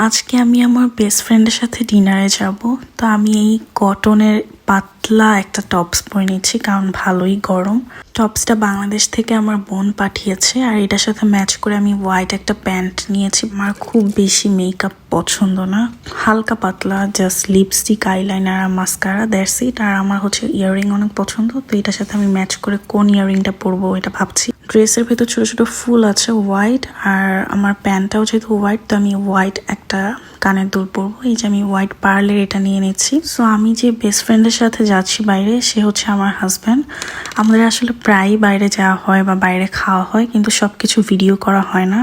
আজকে আমি আমার বেস্ট ফ্রেন্ডের সাথে ডিনারে যাব। তো আমি এই কটনের পাতলা একটা টপস পরে নিচ্ছি কারণ ভালোই গরম। টপসটা বাংলাদেশ থেকে আমার বোন পাঠিয়েছে আর এটার সাথে ম্যাচ করে আমি হোয়াইট একটা প্যান্ট নিয়েছি। আমার খুব বেশি মেকআপ পছন্দ না, হালকা পাতলা জাস্ট লিপস্টিক, আইলাইনার আর মাস্কারা, দ্যাটস ইট। আর আমার হচ্ছে ইয়াররিং অনেক পছন্দ, তো এটার সাথে আমি ম্যাচ করে কোন ইয়াররিংটা পরবো এটা ভাবছি। ড্রেসের ভেতর ছোট ছোট ফুল আছে হোয়াইট, আর আমার প্যান্টটাও যেহেতু হোয়াইট তো আমি হোয়াইট একটা কানের দুল পরবো। এই যে আমি হোয়াইট পার্লের এটা নিয়ে নিচ্ছি। সো আমি যে বেস্ট ফ্রেন্ডের সাথে যাচ্ছি বাইরে, সে হচ্ছে আমার হাজব্যান্ড। আমাদের আসলে প্রায়ই বাইরে যাওয়া হয় বা বাইরে খাওয়া হয়, কিন্তু সবকিছু ভিডিও করা হয় না।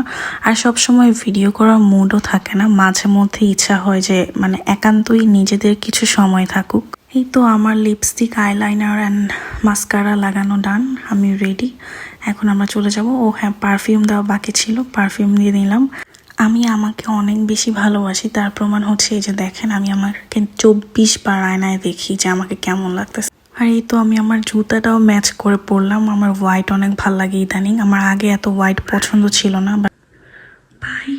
আর সব সময় ভিডিও করার মুডও থাকে না, মাঝে মধ্যে ইচ্ছা হয় যে মানে একান্তই নিজেদের কিছু সময় থাকুক। এই তো আমার লিপস্টিক, আইলাইনার অ্যান্ড মাস্কারা লাগানো ডান, আমি রেডি। এখন আমরা চলে যাব। ও হ্যাঁ, পারফিউম দেওয়া বাকি ছিল, পারফিউম দিয়ে নিলাম। আমি আমাকে অনেক বেশি ভালোবাসি, তার প্রমাণ হচ্ছে এই যে দেখেন, আমি আমাকে 24 বার আয়নায় দেখি যে আমাকে কেমন লাগতেছে। আর এই তো আমি আমার জুতাটাও ম্যাচ করে পরলাম। আমার হোয়াইট অনেক ভাল লাগে ইদানিং, আমার আগে এত হোয়াইট পছন্দ ছিল না। ভাই,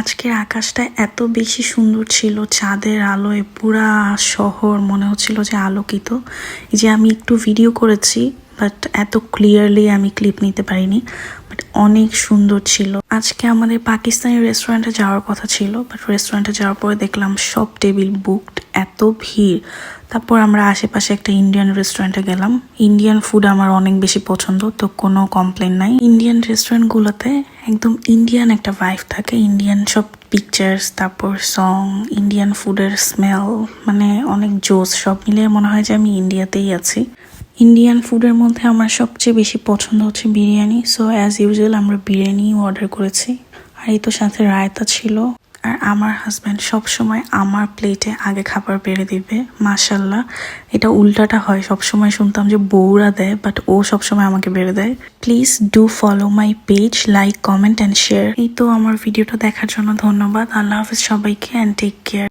আজকের আকাশটা এত বেশি সুন্দর ছিল, চাঁদের আলোয় পুরা শহর মনে হচ্ছিল যে আলোকিত। এই যে আমি একটু ভিডিও করেছি, বাট এত ক্লিয়ারলি আমি ক্লিপ নিতে পারিনি, বাট অনেক সুন্দর ছিল। আজকে আমাদের পাকিস্তানি রেস্টুরেন্টে যাওয়ার কথা ছিল, বাট রেস্টুরেন্টে যাওয়ার পরে দেখলাম সব টেবিল বুকড, এত ভিড়। তারপর আমরা আশেপাশে একটা ইন্ডিয়ান রেস্টুরেন্টে গেলাম। ইন্ডিয়ান ফুড আমার অনেক বেশি পছন্দ, তো কোনো কমপ্লেন নাই। ইন্ডিয়ান রেস্টুরেন্টগুলোতে একদম ইন্ডিয়ান একটা ভাইব থাকে, ইন্ডিয়ান সব পিকচার্স, তারপর সং, ইন্ডিয়ান ফুডের স্মেল, মানে অনেক জোস। সব মিলিয়ে মনে হয় যে আমি ইন্ডিয়াতেই আছি। ইন্ডিয়ান ফুডের মধ্যে আমার সবচেয়ে বেশি পছন্দ হচ্ছে বিরিয়ানি। সো অ্যাজ ইউজুয়াল আমরা বিরিয়ানি অর্ডার করেছি। আর এই তো সাথে রায়তা ছিল। আর আমার হাজব্যান্ড সবসময় আমার প্লেটে আগে খাবার বেড়ে দিবে, মাশাল্লাহ। এটা উল্টাটা হয়, সবসময় শুনতাম যে বউরা দেয়, বাট ও সবসময় আমাকে বেড়ে দেয়। Please do follow my page, like, comment and share. এই তো আমার ভিডিওটা দেখার জন্য ধন্যবাদ। আল্লাহ হাফিজ সবাইকে, অ্যান্ড টেক কেয়ার।